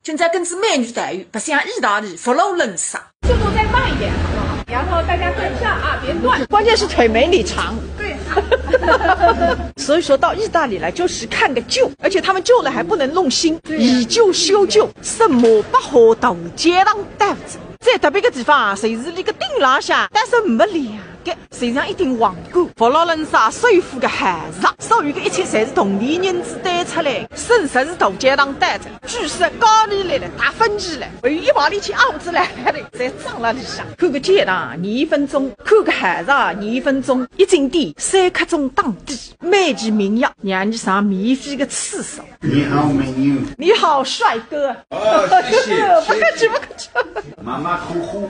现在根据美女待遇，不像意大利佛罗伦萨。速度再慢一点，好不好？然后大家跟上啊，别乱。关键是腿没你长。对。所以说到意大利来就是看个旧，而且他们旧了还不能弄新，以旧修旧，什么不好大街上带不走。在特别个地方，谁是那个顶浪下，但是没两个，身上一顶皇冠。佛罗伦萨首府个孩子，所有个一切侪是同地人子带出来，甚至是大街上带着。据说高丽来了，打分级了，为一把力气熬子来了，在装了里向。看个街道2分钟，看个孩子2分钟，一进店3刻钟当地，美其名曰让你上免费个厕所。你好，美女。你好，帅哥。哦，谢谢。不客气，不客气。妈妈哭哭。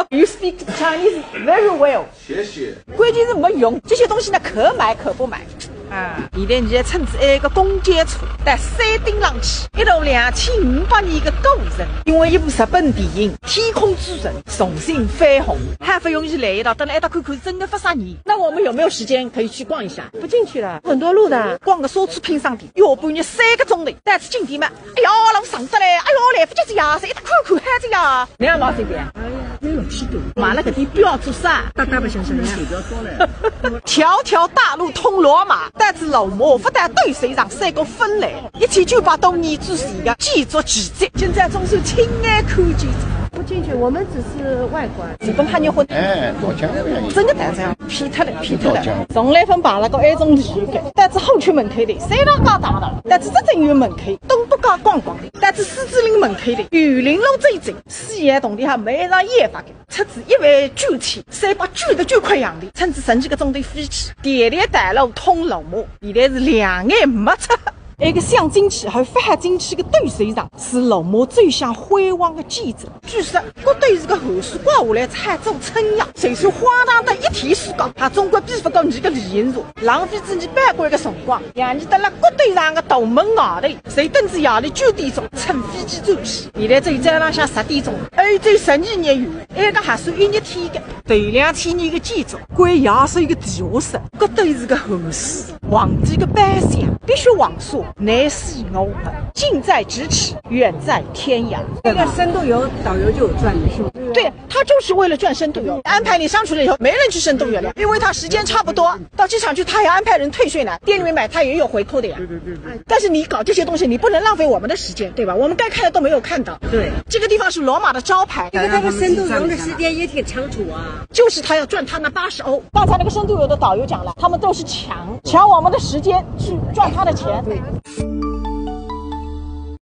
You speak Chinese very well。谢谢。关键是没用，这些东西呢可买可不买。现在你趁着一个公交车在山顶上去，一路2500年的故人，因为一部日本电影《天空之城》重新翻红，还不容易来一道，等来一道看看真的发啥年。那我们有没有时间可以去逛一下？不进去了，很多路的，逛个奢侈品商店，要半日3个钟头。但是进店嘛，哎呀，老上得嘞，哎呦，来不就是呀，谁一看看孩子呀？你看毛这边，哎呀，没有气度，买了个地标做啥？大不想想呀，条条大路通罗马。但是老魔不但对谁让3个分类，1998多年之前的建筑奇迹，现在总是亲眼看见。不进去，我们只是外观。日本汉人混，到江边。真的带这样，骗他了，骗他了。从来分罢了个一种理由的，但是后区门口的，虽然高大了，但是这正院门口，东北角逛逛的，但是狮子林门口的，榆林路这一走，西安洞里还没让验法的，车子1万9千，3把旧的就快样的，甚至10几个钟头飞起，电力大路通罗马，现在是2眼没车。一个镶金漆和发金漆的对手上是罗马最想辉煌的建筑。据说各队是个后树挂下来才做称扬，谁说荒唐的一提是讲，他中国比不过你个李银如，浪费自己宝贵的辰光，让你得了各队上的大门外头，谁等至夜里9点钟乘飞机走起。现在走在浪向10点钟，欧洲12年远，一个还算1日天的，头2000年的建筑，关也是一个地下室，各队是个后事，皇帝的班相必须王说。南西欧本，近在咫尺，远在天涯。这个深度游导游就有赚的是吗？对，他就是为了赚深度游。安排你上去了以后，没人去深度游了，因为他时间差不多，到机场去他也安排人退税呢，店里面买他也有回扣的呀。对。但是你搞这些东西，你不能浪费我们的时间，对吧？我们该看的都没有看到。对，这个地方是罗马的招牌。这个深度游的时间也挺长处啊。就是他要赚他那80欧。刚才那个深度游的导游讲了，他们都是抢我们的时间去赚他的钱。对。